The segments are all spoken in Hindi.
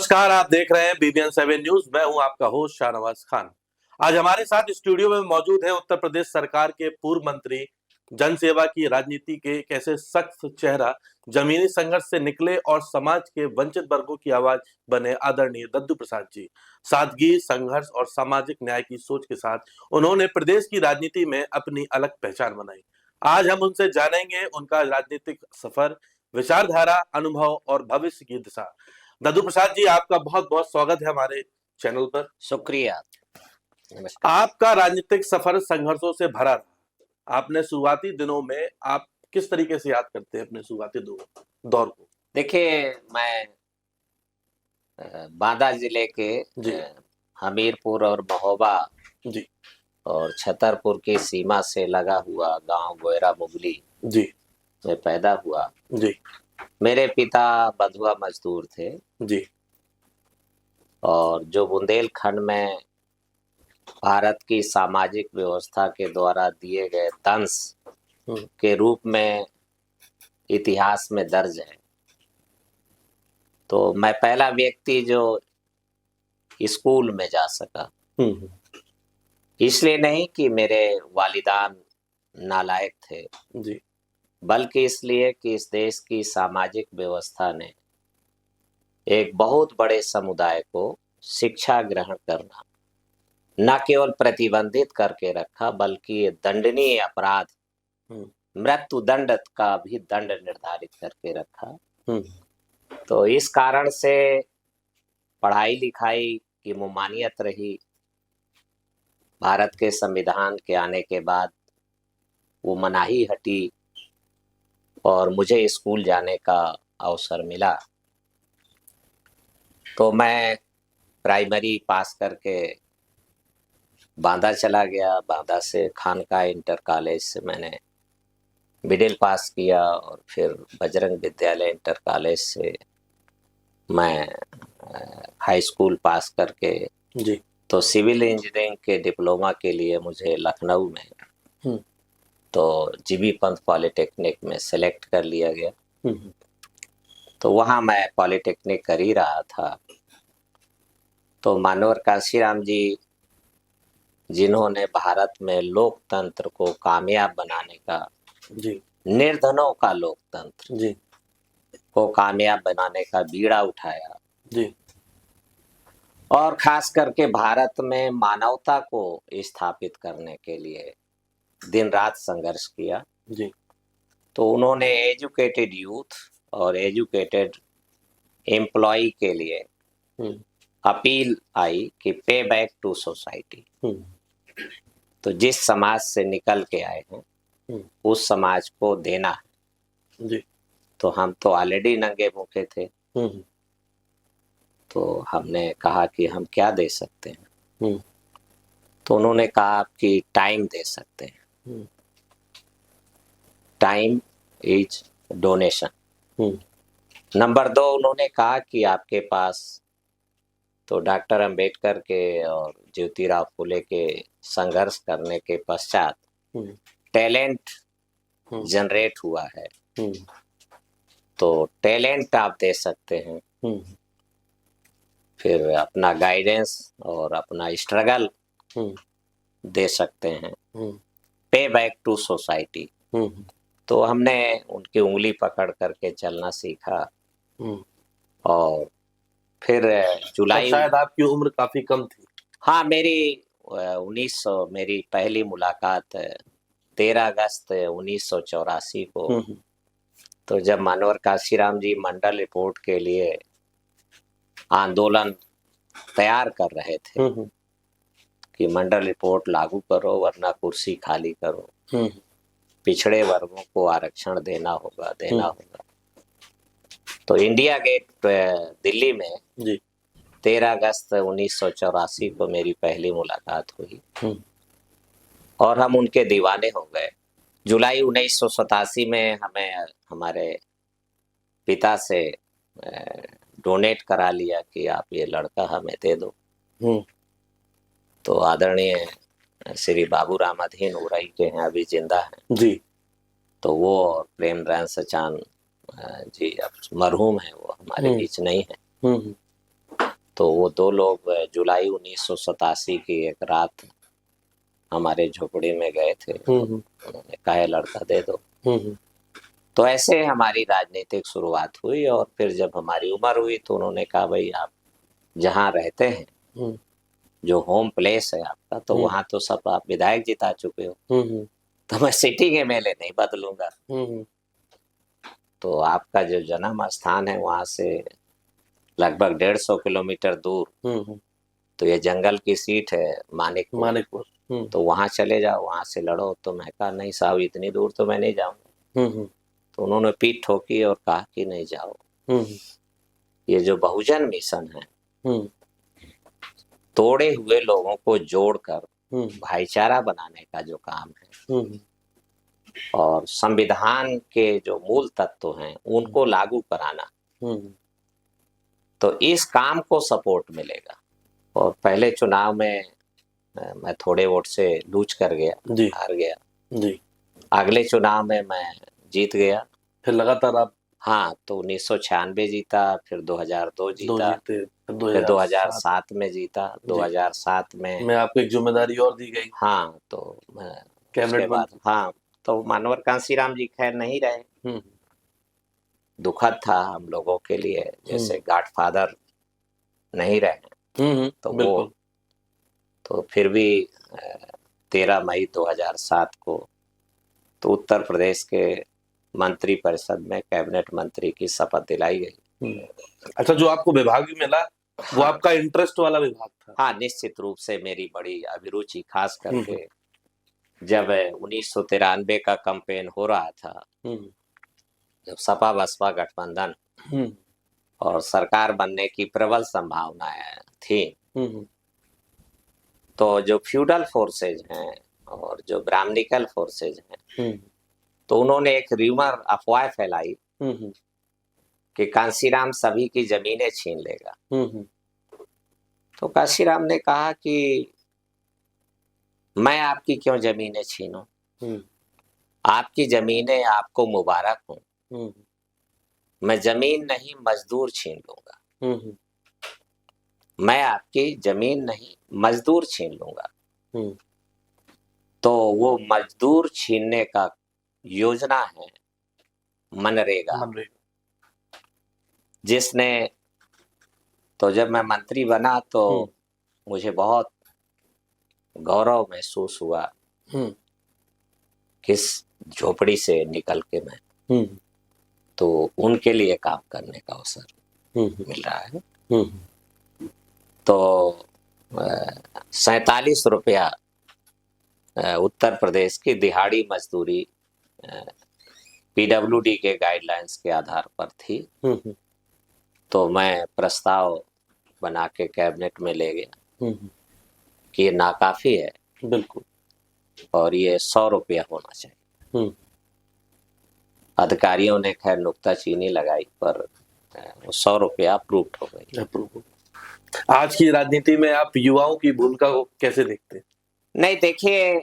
नमस्कार, आप देख रहे हैं बीबीएन 7 न्यूज। मैं हूं आपका होस्ट शाहनवाज खान। आज हमारे साथ स्टूडियो में मौजूद है उत्तर प्रदेश सरकार के पूर्व मंत्री, जनसेवा की राजनीति के एक ऐसे सख्त चेहरा, जमीनी संघर्ष से निकले और समाज के वंचित वर्गों की आवाज बने आदरणीय दद्दू प्रसाद जी। सादगी, संघर्ष और सामाजिक न्याय की सोच के साथ उन्होंने प्रदेश की राजनीति में अपनी अलग पहचान बनाई। आज हम उनसे जानेंगे उनका राजनीतिक सफर, विचारधारा, अनुभव और भविष्य की दिशा। दद्दू प्रसाद जी, आपका बहुत बहुत स्वागत है हमारे चैनल पर। शुक्रिया। नमस्कार। आपका राजनीतिक सफर संघर्षों से भरा रहा। आपने शुरुआती दिनों में आप किस तरीके से याद करते हैं अपने शुरुआती दौर को? देखिए, मैं बांदा जिले के हमीरपुर और महोबा जी और छतरपुर की सीमा से लगा हुआ गांव गोयरा मुगली जी में पैदा हुआ। जी मेरे पिता बंधुआ मजदूर थे जी और जो बुंदेलखंड में भारत की सामाजिक व्यवस्था के द्वारा दिए गए दंश के रूप में इतिहास में दर्ज है। तो मैं पहला व्यक्ति जो स्कूल में जा सका, इसलिए नहीं कि मेरे वालिदान नालायक थे जी, बल्कि इसलिए कि इस देश की सामाजिक व्यवस्था ने एक बहुत बड़े समुदाय को शिक्षा ग्रहण करना न केवल प्रतिबंधित करके रखा, बल्कि ये दंडनीय अपराध मृत्यु दंड का भी दंड निर्धारित करके रखा। तो इस कारण से पढ़ाई लिखाई की ममानियत रही। भारत के संविधान के आने के बाद वो मनाही हटी और मुझे स्कूल जाने का अवसर मिला। तो मैं प्राइमरी पास करके बांदा चला गया। बांदा से खानका इंटर कॉलेज से मैंने मिडिल पास किया और फिर बजरंग विद्यालय इंटर कॉलेज से मैं हाई स्कूल पास करके जी तो सिविल इंजीनियरिंग के डिप्लोमा के लिए मुझे लखनऊ में तो जीबी पंत पॉलिटेक्निक में सेलेक्ट कर लिया गया। तो वहाँ मैं पॉलिटेक्निक कर ही रहा था। तो मानवर काशीराम जी, जिन्होंने भारत में लोकतंत्र को कामयाब बनाने का, निर्धनों का लोकतंत्र को कामयाब बनाने का बीड़ा उठाया और खास करके भारत में मानवता को स्थापित करने के लिए दिन रात संघर्ष किया। तो उन्होंने एजुकेटेड यूथ और एजुकेटेड एम्प्लॉय के लिए अपील आई कि पे बैक टू सोसाइटी। तो जिस समाज से निकल के आए हैं उस समाज को देना है। तो हम तो ऑलरेडी नंगे भूखे थे। तो हमने कहा कि हम क्या दे सकते हैं। तो उन्होंने कहा कि टाइम दे सकते हैं। Time is donation. नंबर 2, उन्होंने कहा कि आपके पास तो डॉक्टर अंबेडकर के और ज्योतिराव फुले के संघर्ष करने के पश्चात टैलेंट जनरेट हुआ है। तो टैलेंट आप दे सकते हैं, फिर अपना गाइडेंस और अपना स्ट्रगल दे सकते हैं। पे बैक टू सोसाइटी। तो हमने उनकी उंगली पकड़ करके चलना सीखा और फिर जुलाई। शायद आपकी उम्र काफी कम थी। हाँ, मेरी 1900 मेरी पहली मुलाकात 13 अगस्त 1984 को। तो जब मानवर काशीराम जी मंडल रिपोर्ट के लिए आंदोलन तैयार कर रहे थे कि मंडल रिपोर्ट लागू करो वरना कुर्सी खाली करो, पिछड़े वर्गों को आरक्षण देना होगा। तो इंडिया गेट दिल्ली में 13 अगस्त 1984 को मेरी पहली मुलाकात हुई और हम उनके दीवाने हो गए। जुलाई 1987 में हमें हमारे पिता से डोनेट करा लिया कि आप ये लड़का हमें दे दो। तो आदरणीय श्री बाबू राम अधीन उराई के हैं, अभी जिंदा हैं। तो वो और प्रेम राय सचान जी अब मरहूम है, वो हमारे बीच नहीं है। तो वो दो लोग जुलाई 1987 की एक रात हमारे झोपड़ी में गए थे। उन्होंने कहा "ये लड़का दे दो"। तो ऐसे हमारी राजनीतिक शुरुआत हुई, और फिर जब हमारी उम्र हुई तो उन्होंने कहा भाई आप जहाँ रहते हैं, जो होम प्लेस है आपका, तो वहाँ तो सब आप विधायक जिता चुके हो, तो मैं सिटिंग एमएलए नहीं बदलूंगा। तो आपका जो जन्म स्थान है वहां से लगभग 150 किलोमीटर दूर, तो ये जंगल की सीट है मानिकपुर, तो वहां चले जाओ, वहां से लड़ो। तो मैं कहा नहीं साहब, इतनी दूर तो मैं नहीं जाऊंगा। तो उन्होंने पीठ ठोकी और कहा कि नहीं जाओ, ये जो बहुजन मिशन है, तोड़े हुए लोगों को जोड़कर भाईचारा बनाने का जो काम है, और संविधान के जो मूल तत्व हैं उनको लागू कराना, तो इस काम को सपोर्ट मिलेगा। और पहले चुनाव में मैं थोड़े वोट से लूज कर गया, हार गया जी। अगले चुनाव में मैं जीत गया, फिर लगातार आप। हाँ, तो 1996 जीता, फिर 2002 जीता, फिर 2007 में जीता। 2007 में आपको एक जिम्मेदारी और दी गई। हाँ, तो उसके बाद हाँ, तो मानवर कांसीराम जी खैर नहीं रहे। दुखद था हम लोगों के लिए, जैसे गॉडफादर नहीं रहे। तो वो तो फिर भी 13 मई 2007 को तो उत्तर प्रदेश के मंत्री परिषद में कैबिनेट मंत्री की शपथ दिलाई गई। अच्छा, जो आपको विभाग भी मिला, हाँ, वो आपका इंटरेस्ट वाला विभाग था? हाँ, निश्चित रूप से मेरी बड़ी अभिरुचि, खास करके जब 1993 का कैंपेन हो रहा था, जब सपा बसपा गठबंधन और सरकार बनने की प्रबल संभावनाएं थी, तो जो फ्यूडल फोर्सेज हैं और जो ब्राह्मणिकल फोर्सेज हैं, तो उन्होंने एक र्यूमर, अफवाह फैलाई कि कांसीराम सभी की जमीनें छीन लेगा। तो कांसीराम ने कहा कि मैं आपकी क्यों जमीनें छीनूं, आपकी जमीनें आपको मुबारक हो, मैं जमीन नहीं मजदूर छीन लूंगा, मैं आपकी जमीन नहीं मजदूर छीन लूंगा। तो वो मजदूर छीनने का योजना है मनरेगा, जिसने, तो जब मैं मंत्री बना तो मुझे बहुत गौरव महसूस हुआ किस झोपड़ी से निकल के मैं तो उनके लिए काम करने का अवसर मिल रहा है। तो 47 रुपया उत्तर प्रदेश की दिहाड़ी मजदूरी पीडब्ल्यूडी के गाइडलाइंस के आधार पर थी। तो मैं प्रस्ताव बना के कैबिनेट में ले गया कि ये नाकाफी है, बिल्कुल, और ये 100 रुपया होना चाहिए। अधिकारियों ने खैर नुक्ताचीनी लगाई, पर 100 रुपया अप्रूव्ड हो गई। आज की राजनीति में आप युवाओं की भूमिका को कैसे देखते हैं? नहीं, देखिए,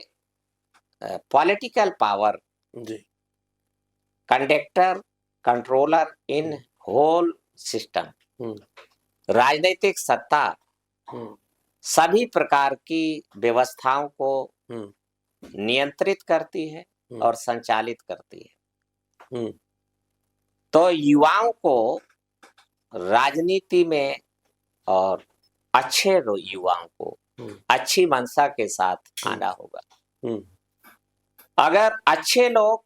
पॉलिटिकल पावर जी, conductor, controller in whole system, राजनीतिक सत्ता सभी प्रकार की व्यवस्थाओं को नियंत्रित करती है और संचालित करती है। तो युवाओं को राजनीति में, और अच्छे युवाओं को अच्छी मंशा के साथ आना होगा। अगर अच्छे लोग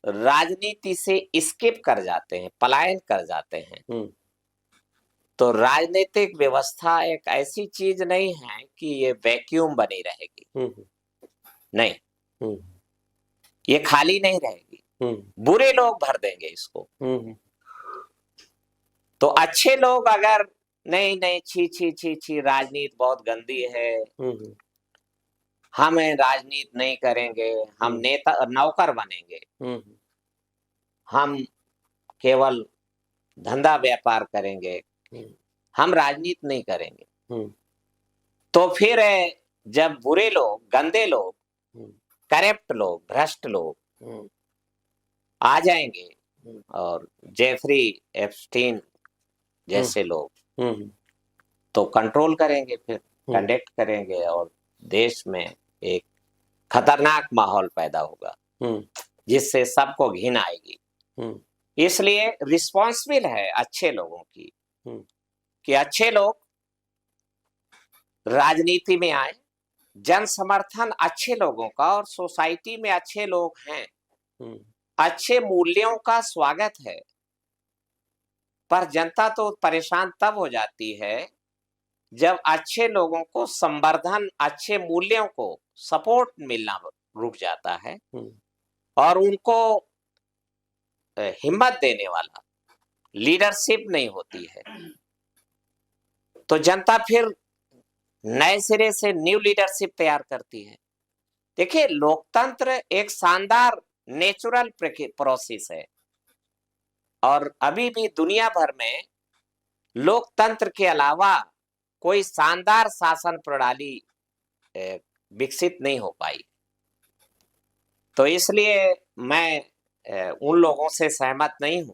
राजनीति से स्किप कर जाते हैं, पलायन कर जाते हैं, तो राजनीतिक व्यवस्था एक ऐसी चीज नहीं है कि ये वैक्यूम बनी रहेगी। नहीं, ये खाली नहीं रहेगी, बुरे लोग भर देंगे इसको। तो अच्छे लोग अगर नहीं नहीं, छी छी छी छी, राजनीति बहुत गंदी है, हम राजनीति नहीं करेंगे, हम नेता नौकर बनेंगे, हम केवल धंधा व्यापार करेंगे, हम राजनीति नहीं करेंगे, तो फिर जब बुरे लोग, गंदे लोग, करप्ट लोग, भ्रष्ट लोग आ जाएंगे, और जेफरी एप्स्टीन जैसे लोग, तो कंट्रोल करेंगे, फिर कंडक्ट करेंगे और देश में एक खतरनाक माहौल पैदा होगा जिससे सबको घिन आएगी। इसलिए रिस्पॉन्सिबल है अच्छे लोगों की कि अच्छे लोग राजनीति में आए, जन समर्थन अच्छे लोगों का, और सोसाइटी में अच्छे लोग हैं, अच्छे मूल्यों का स्वागत है। पर जनता तो परेशान तब हो जाती है जब अच्छे लोगों को संवर्धन, अच्छे मूल्यों को सपोर्ट मिलना रुक जाता है और उनको हिम्मत देने वाला लीडरशिप नहीं होती है, तो जनता फिर नए सिरे से न्यू लीडरशिप तैयार करती है। देखिए, लोकतंत्र एक शानदार नेचुरल प्रोसेस है और अभी भी दुनिया भर में लोकतंत्र के अलावा कोई शानदार शासन प्रणाली विकसित नहीं हो पाई। तो इसलिए मैं उन लोगों से सहमत नहीं हूं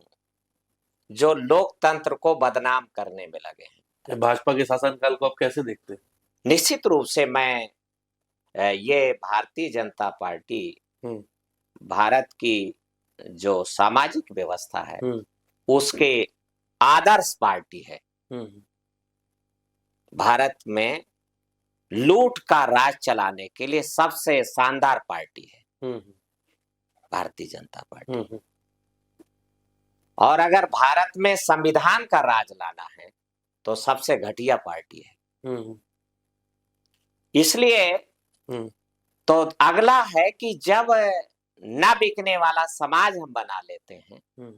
जो लोकतंत्र को बदनाम करने में लगे हैं। भाजपा के शासनकाल को आप कैसे देखते हैं? निश्चित रूप से मैं ये भारतीय जनता पार्टी भारत की जो सामाजिक व्यवस्था है उसके आदर्श पार्टी है। भारत में लूट का राज चलाने के लिए सबसे शानदार पार्टी है भारतीय जनता पार्टी। और अगर भारत में संविधान का राज लाना है तो सबसे घटिया पार्टी है। इसलिए तो अगला है कि जब न बिकने वाला समाज हम बना लेते हैं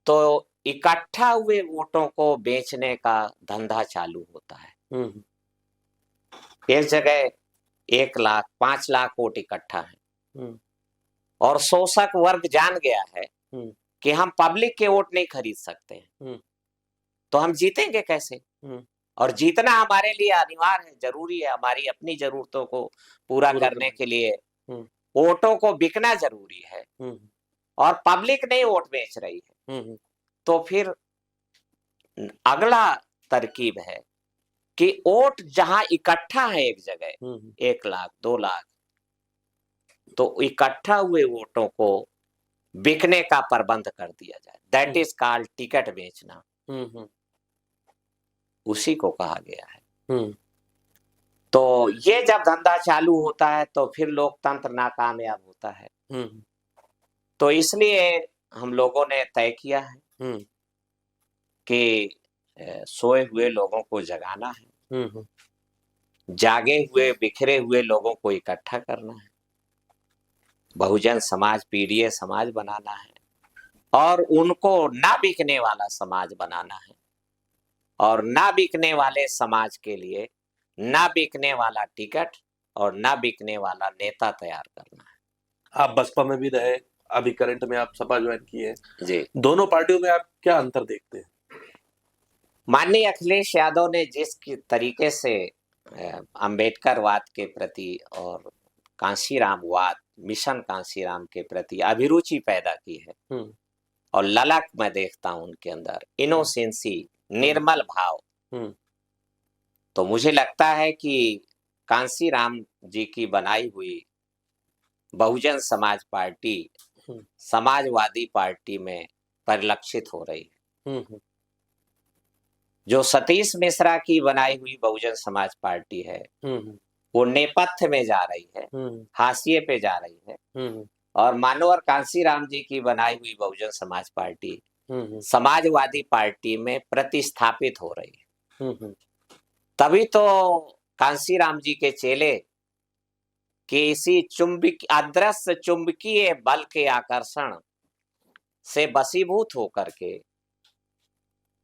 तो इकट्ठा हुए वोटों को बेचने का धंधा चालू होता है। एक जगह 1 लाख 5 लाख वोट इकट्ठा है और शोषक वर्ग जान गया है कि हम पब्लिक के वोट नहीं खरीद सकते हैं, तो हम जीतेंगे कैसे? और जीतना हमारे लिए अनिवार्य है, जरूरी है। हमारी अपनी जरूरतों को पूरा करने के लिए वोटों को बिकना जरूरी है और पब्लिक नहीं वोट बेच रही है। तो फिर अगला तरकीब है कि वोट जहां इकट्ठा है एक जगह 1 लाख 2 लाख, तो इकट्ठा हुए वोटों को बिकने का प्रबंध कर दिया जाए। दैट इज कॉल्ड टिकट बेचना। उसी को कहा गया है। तो ये जब धंधा चालू होता है तो फिर लोकतंत्र नाकामयाब होता है। तो इसलिए हम लोगों ने तय किया है कि सोए हुए लोगों को जगाना है, जागे हुए बिखरे हुए लोगों को इकट्ठा करना है, बहुजन समाज पीडीए समाज बनाना है और उनको ना बिकने वाला समाज बनाना है। और ना बिकने वाले समाज के लिए ना बिकने वाला टिकट और ना बिकने वाला नेता तैयार करना है। आप बसपा में भी रहे, अभी करंट में आप सपा ज्वाइन किए जी। दोनों पार्टियों में आप क्या अंतर देखते हैं? माननीय अखिलेश यादव ने जिस तरीके से अंबेडकरवाद के प्रति और कांशीरामवाद, मिशन कांशीराम के प्रति अभिरुचि पैदा की है और ललक मैं देखता हूं उनके अंदर, इनोसेंसी, निर्मल भाव, तो मुझे लगता है कि कांशीराम जी की बनाई हुई बहुजन समाज पार्टी समाजवादी पार्टी में परिलक्षित हो रही है। जो सतीश मिश्रा की बनाई हुई बहुजन समाज पार्टी है वो नेपथ्य में जा रही है, हाशिए पे जा रही है। और मानवर कांशीराम जी की बनाई हुई बहुजन समाज पार्टी समाजवादी पार्टी में प्रतिस्थापित हो रही है। तभी तो कांशीराम जी के चेले किसी अदृश्य चुंबकीय बल के आकर्षण से वशीभूत होकर के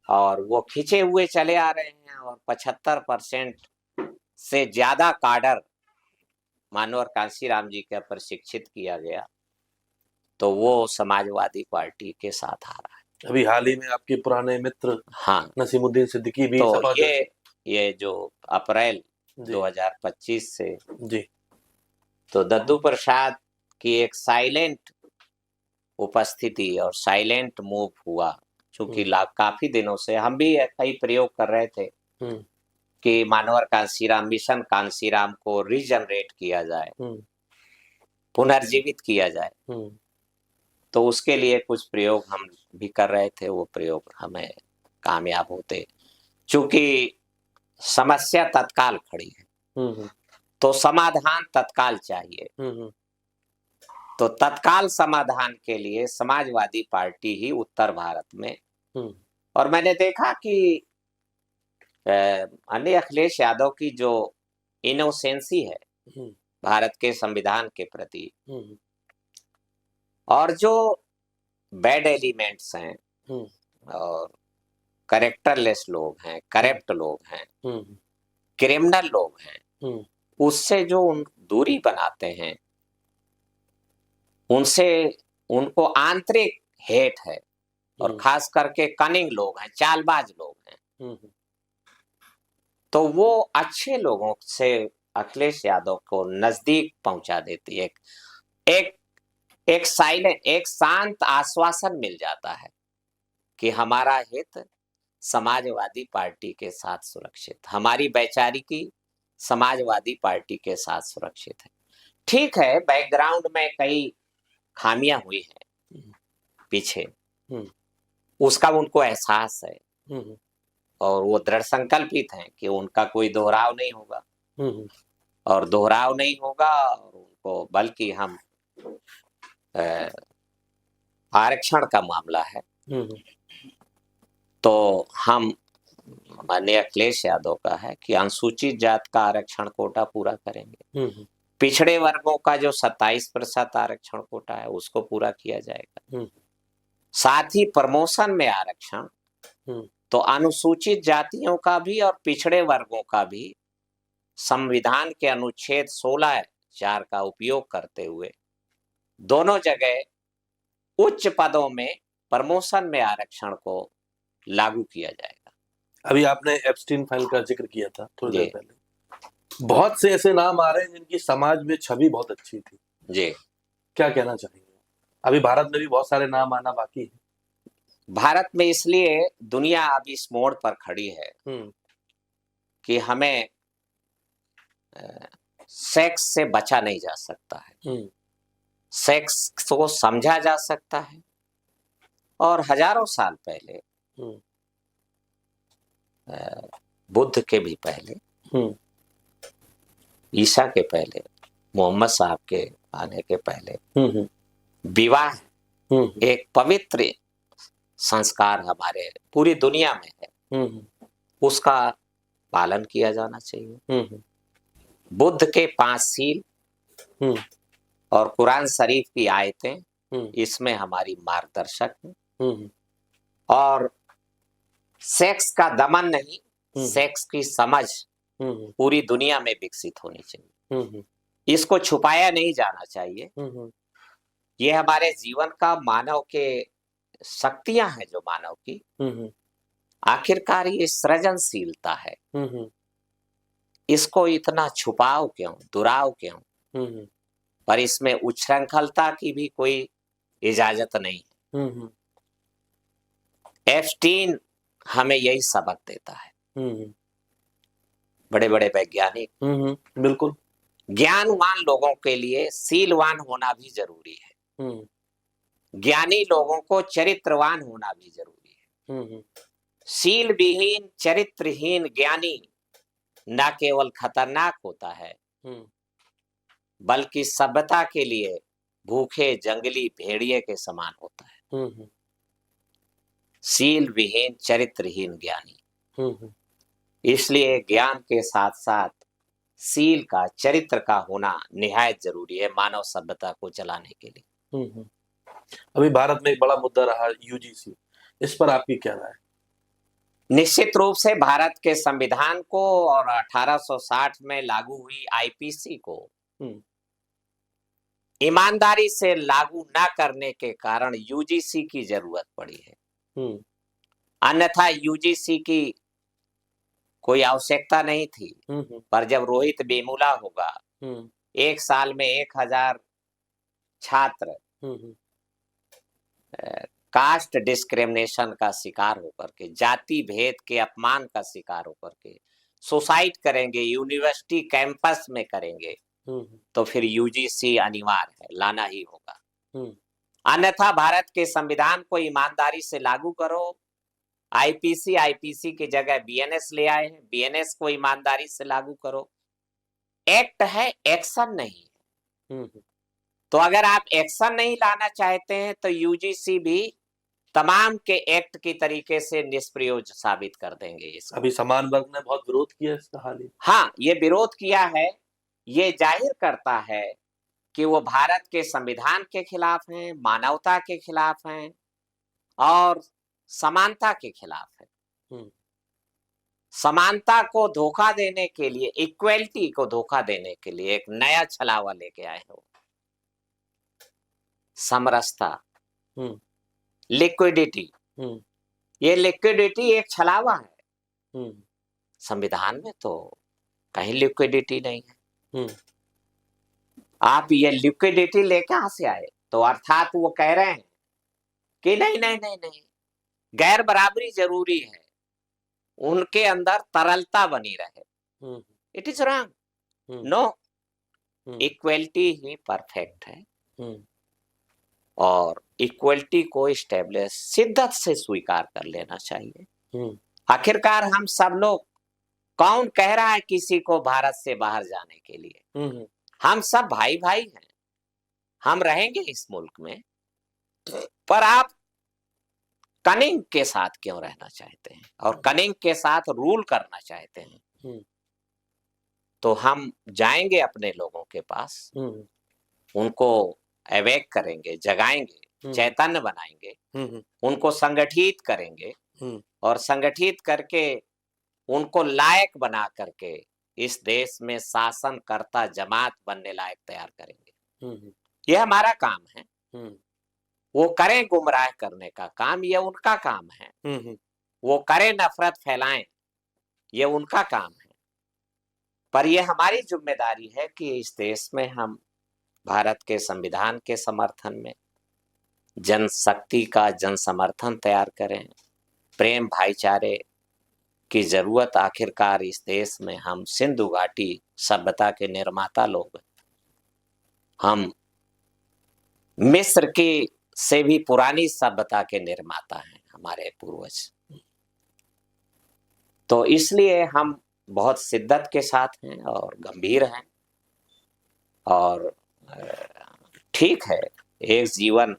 और वो खींचे हुए चले आ रहे हैं और 75% से ज्यादा काडर मानवर कांशीराम जी का प्रशिक्षित किया गया, तो वो समाजवादी पार्टी के साथ आ रहा है। अभी हाल ही में आपके पुराने मित्र हाँ, नसीमुद्दीन सिद्दीकी भी तो ये जो अप्रैल 2025 से जी, तो दद्दू प्रसाद की एक साइलेंट उपस्थिति और साइलेंट मूव हुआ, क्योंकि काफी दिनों से हम भी कई प्रयोग कर रहे थे कि मानवर कांसीराम, मिशन कांसीराम को रीजनरेट किया जाए, पुनर्जीवित किया जाए। तो उसके लिए कुछ प्रयोग हम भी कर रहे थे, वो प्रयोग हमें कामयाब होते, क्योंकि समस्या तत्काल खड़ी है तो समाधान तत्काल चाहिए। तो तत्काल समाधान के लिए समाजवादी पार्टी ही उत्तर भारत में, और मैंने देखा कि अन्य अखिलेश यादव की जो इनोसेंसी है भारत के संविधान के प्रति, और जो बैड एलिमेंट्स हैं और कैरेक्टरलेस लोग हैं, करप्ट लोग हैं, क्रिमिनल लोग हैं, उससे जो दूरी बनाते हैं, उनसे उनको आंतरिक हेट है, और खास करके कनिंग लोग हैं, चालबाज लोग हैं, तो वो अच्छे लोगों से अखिलेश यादव को नजदीक पहुंचा देती है। एक एक साइलेंट, एक शांत आश्वासन मिल जाता है कि हमारा हित समाजवादी पार्टी के साथ सुरक्षित, हमारी वैचारिकी समाजवादी पार्टी के साथ सुरक्षित है। ठीक है, बैकग्राउंड में कई खामियां हुई हैं पीछे, उसका उनको एहसास है, और वो दृढ़ संकल्पित हैं कि उनका कोई दोहराव नहीं होगा, और दोहराव नहीं होगा, और उनको बल्कि हम आरक्षण का मामला है तो हम, माननीय अखिलेश यादव का है कि अनुसूचित जाति का आरक्षण कोटा पूरा करेंगे, पिछड़े वर्गों का जो 27% आरक्षण कोटा है उसको पूरा किया जाएगा, साथ ही प्रमोशन में आरक्षण, तो अनुसूचित जातियों का भी और पिछड़े वर्गों का भी संविधान के अनुच्छेद 16(4) का उपयोग करते हुए दोनों जगह उच्च पदों में प्रमोशन में आरक्षण को लागू किया जाएगा। अभी आपने एप्स्टीन फाइल का जिक्र किया था थोड़ी जी। देर पहले, बहुत से ऐसे नाम आ रहे हैं जिनकी समाज में छवि बहुत अच्छी थी जी। क्या कहना चाहेंगे? अभी भारत में भी बहुत सारे नाम आना बाकी है। भारत में इसलिए दुनिया अब इस मोड़ पर खड़ी है कि हमें सेक्स से बचा नहीं जा सकता है, सेक्स को समझा जा सकता है, और हजारों साल पहले, बुद्ध के भी पहले, ईसा के पहले, मोहम्मद साहब के आने के पहले विवाह एक पवित्र संस्कार हमारे पूरी दुनिया में है, उसका पालन किया जाना चाहिए। बुद्ध के 5 सील और कुरान शरीफ की आयतें इसमें हमारी मार्गदर्शक हैं, और सेक्स का दमन नहीं, सेक्स की समझ पूरी दुनिया में विकसित होनी चाहिए, इसको छुपाया नहीं जाना चाहिए। ये हमारे जीवन का, मानव के शक्तियां हैं जो मानव की, आखिरकार ये सृजनशीलता है, इसको इतना छुपाव क्यों, दुराव क्यों? पर इसमें उच्छृंखलता की भी कोई इजाजत नहीं है। एप्स्टीन हमें यही सबक देता है। बड़े बड़े वैज्ञानिक, बिल्कुल, ज्ञानवान लोगों के लिए सीलवान होना भी जरूरी है, ज्ञानी लोगों को चरित्रवान होना भी जरूरी है। सील विहीन, चरित्रहीन ज्ञानी न केवल खतरनाक होता है, बल्कि सभ्यता के लिए भूखे जंगली भेड़िए के समान होता है। सील विहीन, चरित्रहीन ज्ञानी। इसलिए ज्ञान के साथ साथ सील का, चरित्र का होना निहायत जरूरी है मानव सभ्यता को चलाने के लिए। अभी भारत में एक बड़ा मुद्दा रहा यूजीसी, इस पर आपकी क्या राय? निश्चित रूप से भारत के संविधान को और 1860 में लागू हुई आईपीसी को ईमानदारी से लागू न करने के कारण यूजीसी की जरूरत पड़ी है, अन्यथा यूजीसी की कोई आवश्यकता नहीं थी। पर जब रोहित वेमुला होगा, एक साल में 1000 छात्र कास्ट डिस्क्रिमिनेशन का शिकार होकर के, जाति भेद के अपमान का शिकार होकर के सुसाइड करेंगे, यूनिवर्सिटी कैंपस में करेंगे, तो फिर यूजीसी अनिवार्य है, लाना ही होगा। अन्यथा भारत के संविधान को ईमानदारी से लागू करो। आईपीसी की जगह बीएनएस ले आए हैं, बीएनएस को ईमानदारी से लागू करो। एक्ट है, एक्शन नहीं है। तो अगर आप एक्शन नहीं लाना चाहते हैं तो यूजीसी भी तमाम के एक्ट की तरीके से निष्प्रयोज साबित कर देंगे इसको। अभी समान वर्ग ने बहुत विरोध किया इसका हाल ही। हाँ, ये विरोध किया है, ये जाहिर करता है कि वो भारत के संविधान के खिलाफ हैं, मानवता के खिलाफ हैं और समानता के खिलाफ है। समानता को धोखा देने के लिए, इक्वलिटी को धोखा देने के लिए एक नया छलावा लेके आए हो। समरसता, लिक्विडिटी, ये लिक्विडिटी एक छलावा है। संविधान में तो कहीं लिक्विडिटी नहीं है। आप ये लिक्विडिटी ले कहां से आए? तो अर्थात वो कह रहे हैं कि नहीं नहीं नहीं नहीं, गैर बराबरी जरूरी है, उनके अंदर तरलता बनी रहे। It is wrong, no, equality ही परफेक्ट है और इक्वलिटी को स्टेब्लिश शिद्दत से स्वीकार कर लेना चाहिए। आखिरकार हम सब लोग, कौन कह रहा है किसी को भारत से बाहर जाने के लिए? हम सब भाई भाई हैं, हम रहेंगे इस मुल्क में, पर आप कनिंग के साथ क्यों रहना चाहते हैं और कनिंग के साथ रूल करना चाहते हैं? तो हम जाएंगे अपने लोगों के पास, उनको अवेक करेंगे, जगाएंगे, चैतन्य बनाएंगे, उनको संगठित करेंगे और संगठित करके उनको लायक बना करके इस देश में शासनकर्ता जमात बनने लायक तैयार करेंगे। यह हमारा काम है। वो करें गुमराह करने का काम, यह उनका काम है। वो करें नफरत फैलाएं, यह उनका काम है। पर यह हमारी जिम्मेदारी है कि इस देश में हम भारत के संविधान के समर्थन में जनशक्ति का जन समर्थन तैयार करें। प्रेम भाईचारे की जरूरत, आखिरकार इस देश में हम सिंधु घाटी सभ्यता के निर्माता लोग हैं। हम मिस्र की से भी पुरानी सभ्यता के निर्माता हैं, हमारे पूर्वज। तो इसलिए हम बहुत शिद्दत के साथ हैं और गंभीर हैं। और ठीक है, एक जीवन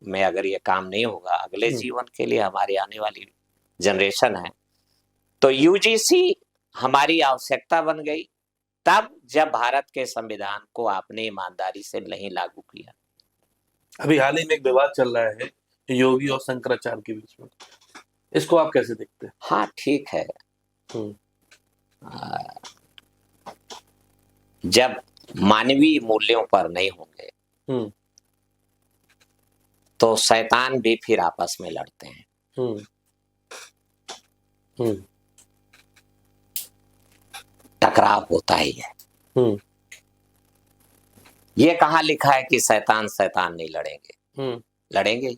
में अगर ये काम नहीं होगा, अगले जीवन के लिए हमारी आने वाली जनरेशन है, तो यूजीसी हमारी आवश्यकता बन गई तब जब भारत के संविधान को आपने ईमानदारी से नहीं लागू किया। अभी हाल ही में एक विवाद चल रहा है योगी और शंकराचार्य के बीच में, इसको आप कैसे देखते हैं? हाँ, ठीक है। जब मानवीय मूल्यों पर नहीं होंगे तो शैतान भी फिर आपस में लड़ते हैं। टकराव होता ही है। ये कहाँ लिखा है कि शैतान शैतान नहीं लड़ेंगे? लड़ेंगे ही।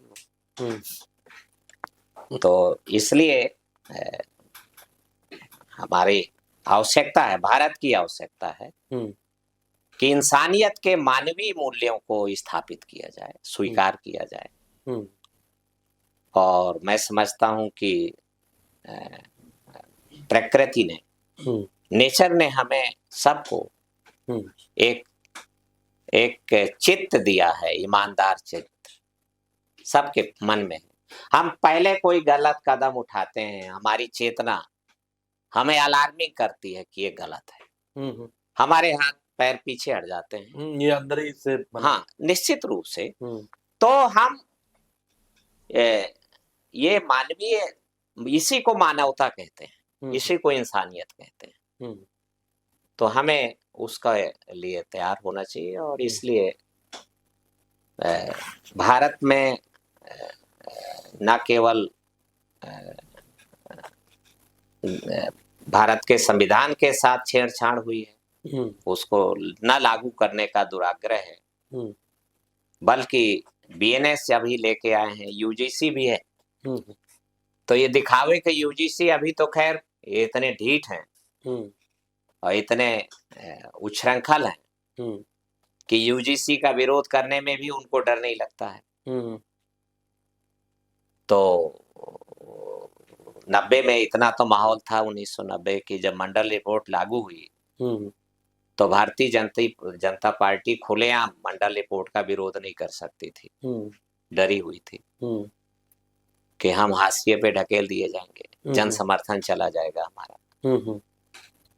तो इसलिए हमारी आवश्यकता है, भारत की आवश्यकता है कि इंसानियत के मानवीय मूल्यों को स्थापित किया जाए, स्वीकार किया जाए। और मैं समझता हूं कि प्रकृति ने, नेचर ने हमें सबको एक चित्त दिया है, ईमानदार चित्त सबके मन में। हम पहले कोई गलत कदम उठाते हैं, हमारी चेतना हमें अलार्मिंग करती है कि ये गलत है, हमारे हाथ पैर पीछे हट जाते हैं। ये अंदर ही से हाँ, निश्चित रूप से। तो हम ये मानवीय, इसी को मानवता कहते हैं, इसी को इंसानियत कहते हैं। तो हमें उसका लिए तैयार होना चाहिए। और इसलिए भारत में न केवल भारत के संविधान के साथ छेड़छाड़ हुई है, उसको न लागू करने का दुराग्रह है, बल्कि बीएनएस अभी लेके आए हैं, यूजीसी भी है। हम्म तो ये दिखावे कि यूजीसी अभी तो खैर ये इतने ढीठ हैं हम्म और इतने उच्छृंखल हैं हम्म कि यूजीसी का विरोध करने में भी उनको डर नहीं लगता है। हम्म तो 90 में इतना तो माहौल था, 1990 की जब मंडल रिपोर्ट लागू हुई हम्म तो भारतीय जनता पार्टी खुलेआम मंडल रिपोर्ट का विरोध नहीं कर सकती थी, हम्म डरी हुई थी हम्म कि हम हाशिए पे ढकेल दिए जाएंगे, जन हम्म समर्थन चला जाएगा हमारा। हम्म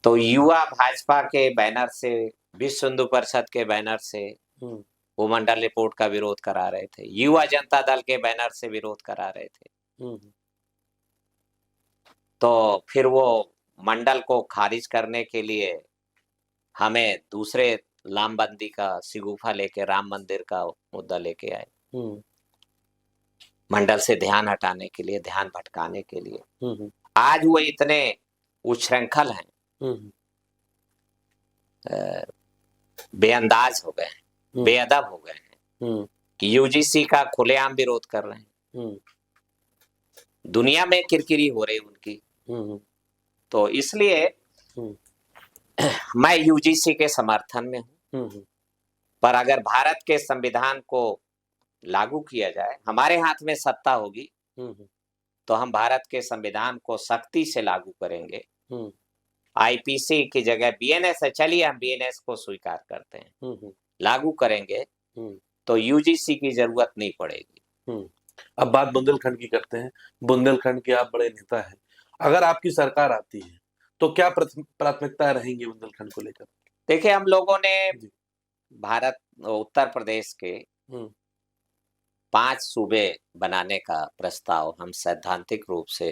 तो युवा भाजपा के बैनर से, विश्व हिंदू परिषद के बैनर से हम्म वो मंडल रिपोर्ट का विरोध करा रहे थे, युवा जनता दल के बैनर से विरोध करा रहे थे। हम्म तो फिर वो मंडल को खारिज करने के लिए हमें दूसरे लामबंदी का शिगुफा लेके राम मंदिर का मुद्दा लेके आए, हम्म मंडल से ध्यान हटाने के लिए, ध्यान भटकाने के लिए। हम्म आज वो इतने उच्छृंखल हैं, हम्म बेअंदाज हो गए हैं, बेअदब हो गए हैं कि यूजीसी का खुलेआम विरोध कर रहे हैं। दुनिया में किरकिरी हो रही उनकी। तो इसलिए मैं यूजीसी के समर्थन में हूँ। पर अगर भारत के संविधान को लागू किया जाए, हमारे हाथ में सत्ता होगी तो हम भारत के संविधान को सख्ती से लागू करेंगे। आईपीसी की जगह बीएनएस है, चलिए हम बीएनएस को स्वीकार करते हैं, लागू करेंगे तो यूजीसी की जरूरत नहीं पड़ेगी। अब बात बुंदेलखंड की करते हैं। बुंदेलखंड के आप बड़े नेता हैं, अगर आपकी सरकार आती है तो क्या प्राथमिकताएं रहेंगी बुंदेलखंड को लेकर? देखिए, हम लोगों ने भारत उत्तर प्रदेश के 5 सूबे बनाने का प्रस्ताव हम सैद्धांतिक रूप से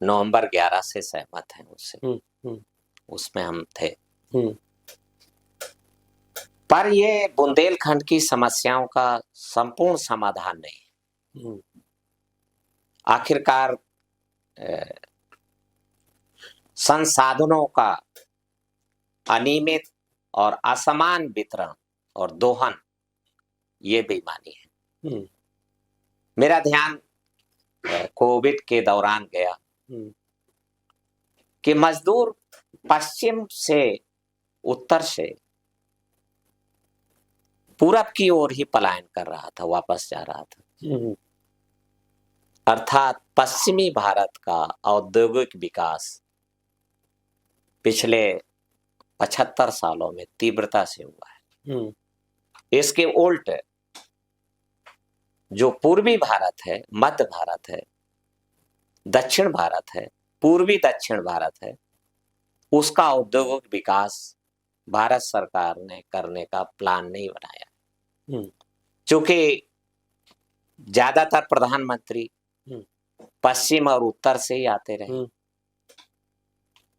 नवंबर 11 से सहमत हैं उससे, उसमें हम थे। पर ये बुंदेलखंड की समस्याओं का संपूर्ण समाधान नहीं। आखिरकार संसाधनों का अनियमित और असमान वितरण और दोहन, ये बेईमानी है। मेरा ध्यान कोविड के दौरान गया कि मजदूर पश्चिम से, उत्तर से पूरब की ओर ही पलायन कर रहा था, वापस जा रहा था। अर्थात पश्चिमी भारत का औद्योगिक विकास पिछले 75 सालों में तीव्रता से हुआ है। इसके उल्ट जो पूर्वी भारत है, मध्य भारत है, दक्षिण भारत है, पूर्वी दक्षिण भारत है, उसका औद्योगिक विकास भारत सरकार ने करने का प्लान नहीं बनाया। क्योंकि ज्यादातर प्रधानमंत्री पश्चिम और उत्तर से ही आते रहे,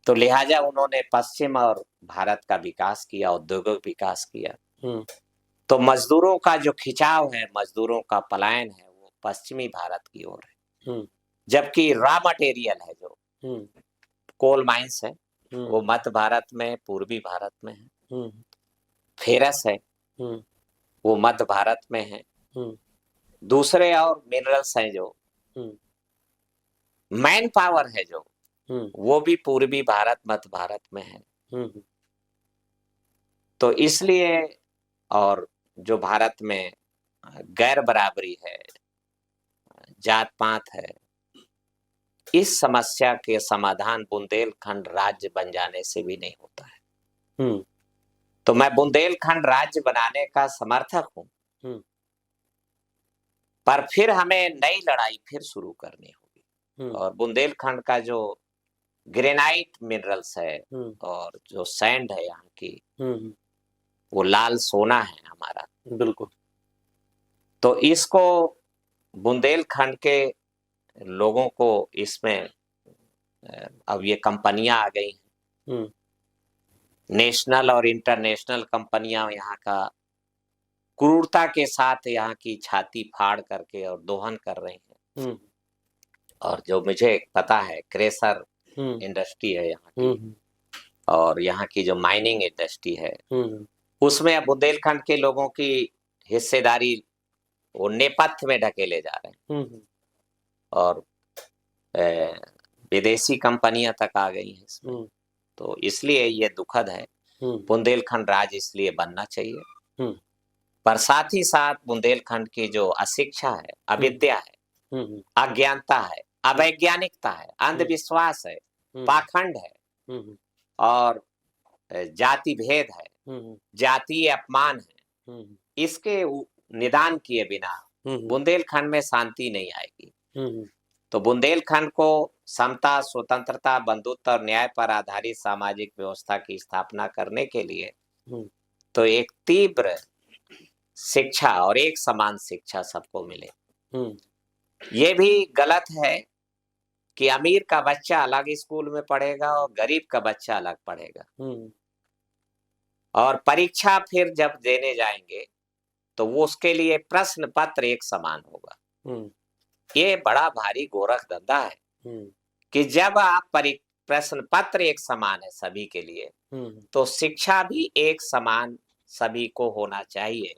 तो लिहाजा उन्होंने पश्चिम और भारत का विकास किया, औद्योगिक विकास किया। तो मजदूरों का जो खिंचाव है, मजदूरों का पलायन है, वो पश्चिमी भारत की ओर है। जबकि रॉ मटेरियल है, जो कोल माइंस है, वो मध्य भारत में, पूर्वी भारत में है। फेरस है, वो मध्य भारत में है। दूसरे और मिनरल्स हैं, जो मैन पावर है, जो वो भी पूर्वी भारत, मध्य भारत में है। तो इसलिए, और जो भारत में गैर बराबरी है, जात पात है, इस समस्या के समाधान बुंदेलखंड राज्य बन जाने से भी नहीं होता है। तो मैं बुंदेलखंड राज्य बनाने का समर्थक हूं, पर फिर हमें नई लड़ाई फिर शुरू करनी होगी। और बुंदेलखंड का जो ग्रेनाइट मिनरल्स है और जो सैंड है यहाँ की, वो लाल सोना है हमारा। बिल्कुल। तो इसको बुंदेलखंड के लोगों को, इसमें अब ये कंपनियां आ गई हैं, नेशनल और इंटरनेशनल कंपनियां यहाँ का क्रूरता के साथ यहाँ की छाती फाड़ करके और दोहन कर रही हैं। और जो मुझे पता है, क्रेशर इंडस्ट्री है यहाँ की, और यहाँ की जो माइनिंग इंडस्ट्री है, उसमें अब बुंदेलखंड के लोगों की हिस्सेदारी वो नेपथ्य में ढकेले जा रहे हैं और विदेशी कंपनियां तक आ गई हैं इसमें। तो इसलिए ये दुखद है। बुंदेलखंड राज्य इसलिए बनना चाहिए, पर साथ ही साथ बुंदेलखंड की जो अशिक्षा है, अविद्या है, अज्ञानता है, अवैज्ञानिकता है, अंधविश्वास है, पाखंड है और जाति भेद है, जातीय अपमान है, इसके निदान किए बिना बुंदेलखंड में शांति नहीं आएगी। तो बुंदेलखंड को समता, स्वतंत्रता, बंधुत्व और न्याय पर आधारित सामाजिक व्यवस्था की स्थापना करने के लिए तो एक तीव्र शिक्षा और एक समान शिक्षा सबको मिले। ये भी गलत है कि अमीर का बच्चा अलग स्कूल में पढ़ेगा और गरीब का बच्चा अलग पढ़ेगा, और परीक्षा फिर जब देने जाएंगे तो वो उसके लिए प्रश्न पत्र एक समान होगा। ये बड़ा भारी गोरख धंधा है कि जब आप प्रश्न पत्र एक समान है सभी के लिए, तो शिक्षा भी एक समान सभी को होना चाहिए।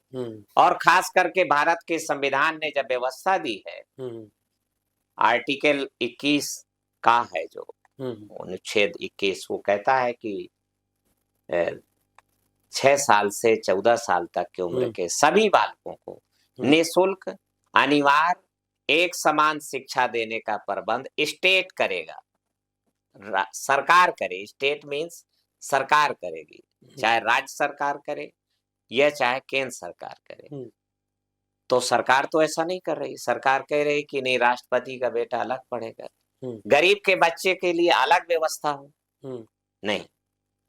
और खास करके भारत के संविधान ने जब व्यवस्था दी है, आर्टिकल 21 का है जो अनुच्छेद 21, वो कहता है कि 6 साल से 14 साल तक की उम्र के सभी बालकों को निःशुल्क अनिवार्य एक समान शिक्षा देने का प्रबंध स्टेट करेगा, सरकार करे। स्टेट मीन्स सरकार करेगी, चाहे राज्य सरकार करे या चाहे केंद्र सरकार करे। तो सरकार तो ऐसा नहीं कर रही। सरकार कह रही कि नहीं, राष्ट्रपति का बेटा अलग पढ़ेगा, गरीब के बच्चे के लिए अलग व्यवस्था हो। नहीं,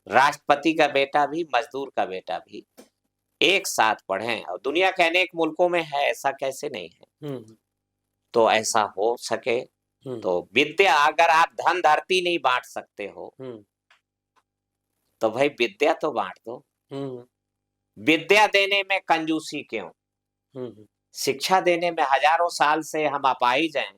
राष्ट्रपति का बेटा भी, मजदूर का बेटा भी एक साथ पढ़ें। और दुनिया के अनेक मुल्कों में है, ऐसा कैसे नहीं है। तो ऐसा हो सके तो विद्या, अगर आप धन धरती नहीं बांट सकते हो तो भाई विद्या तो बांट दो। विद्या देने में कंजूसी क्यों? शिक्षा देने में हजारों साल से हम अपाहिज हैं,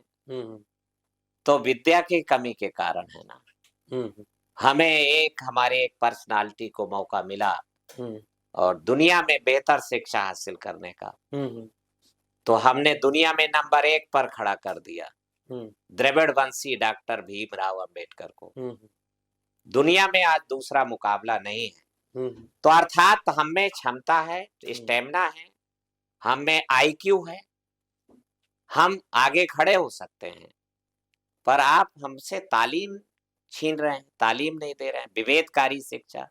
तो विद्या की कमी के कारण है ना। हमें हमारे एक पर्सनालिटी को मौका मिला और दुनिया में बेहतर शिक्षा हासिल करने का, तो हमने दुनिया में नंबर 1 पर खड़ा कर दिया द्रविड़ वंशी डॉक्टर भीमराव अंबेडकर को। दुनिया में आज दूसरा मुकाबला नहीं है। तो अर्थात हम में क्षमता है, स्टेमिना है, हम में IQ है, हम आगे खड़े हो सकते हैं। पर आप हमसे तालीम छीन रहे हैं, तालीम नहीं दे रहे हैं, विभेदकारी शिक्षा।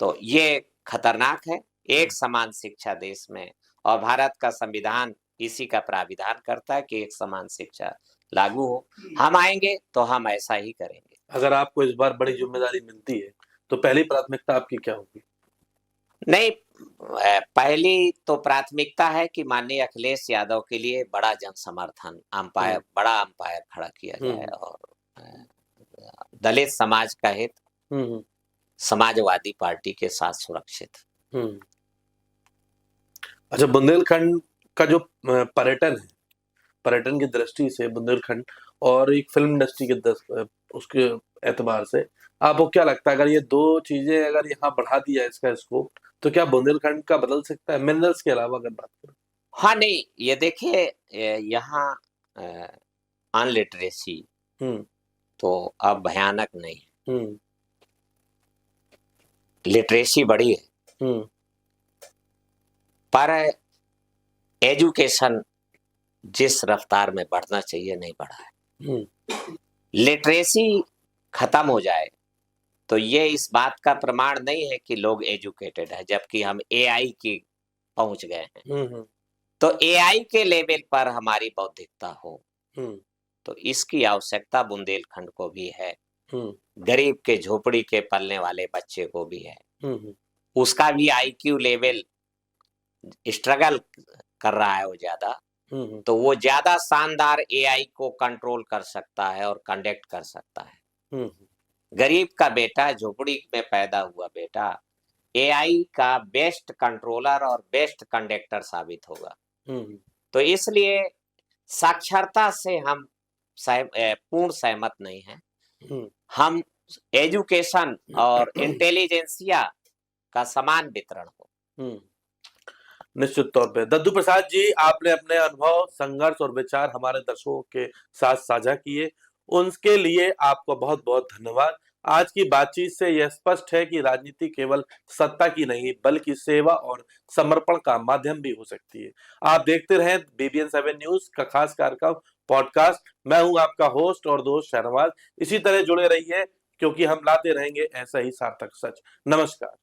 तो ये खतरनाक है। एक समान शिक्षा देश में, और भारत का संविधान इसी का प्राविधान करता है कि एक समान शिक्षा लागू हो। हम आएंगे तो हम ऐसा ही करेंगे। अगर आपको इस बार बड़ी जिम्मेदारी मिलती है तो पहली प्राथमिकता आपकी क्या होगी? नहीं, पहली तो प्राथमिकता है कि माननीय अखिलेश यादव के लिए बड़ा जन समर्थन, अंपायर, बड़ा अंपायर खड़ा किया जाए और दलित समाज का हित समाजवादी पार्टी के साथ सुरक्षित। अच्छा, बुंदेलखंड का जो पर्यटन है, पर्यटन की दृष्टि से बुंदेलखंड और एक फिल्म इंडस्ट्री के उसके एतबार से आपको क्या लगता है, अगर ये दो चीजें अगर यहाँ बढ़ा दिया इसका स्कोप, तो क्या बुंदेलखंड का बदल सकता है मिनरल्स के अलावा अगर बात करें? हाँ, नहीं, ये देखिए, यहाँ अनलिटरेसी तो अब भयानक नहीं, लिटरेसी बढ़ी है, पर एजुकेशन जिस रफ्तार में बढ़ना चाहिए नहीं बढ़ा है। लिटरेसी खत्म हो जाए तो ये इस बात का प्रमाण नहीं है कि लोग एजुकेटेड है, जबकि हम AI की पहुंच गए हैं। तो AI के लेवल पर हमारी बौद्धिकता हो, तो इसकी आवश्यकता बुंदेलखंड को भी है, गरीब के झोपड़ी के पलने वाले बच्चे को भी है। उसका भी IQ लेवल स्ट्रगल कर रहा है वो ज्यादा, तो वो ज्यादा शानदार AI को कंट्रोल कर सकता है और कंडक्ट कर सकता है। गरीब का बेटा, झोपड़ी में पैदा हुआ बेटा, AI का बेस्ट कंट्रोलर और बेस्ट कंडक्टर साबित होगा। तो इसलिए साक्षरता से हम पूर्ण सहमत नहीं हैं। हम एजुकेशन और इंटेलिजेंसिया का समान वितरण हो। निश्चित तौर पे दद्दू प्रसाद जी, आपने अपने अनुभव, संघर्ष और विचार हमारे दर्शकों के साथ साझा किए, उनके लिए आपको बहुत बहुत धन्यवाद। आज की बातचीत से यह स्पष्ट है कि राजनीति केवल सत्ता की नहीं बल्कि सेवा और समर्पण का माध्यम भी हो सकती है। आप देखते रहें BBN 7 न्यूज का खास कार्यक्रम पॉडकास्ट। मैं हूं आपका होस्ट और दोस्त शाहनवाज। इसी तरह जुड़े रहिए क्योंकि हम लाते रहेंगे ऐसा ही सार्थक सच। नमस्कार।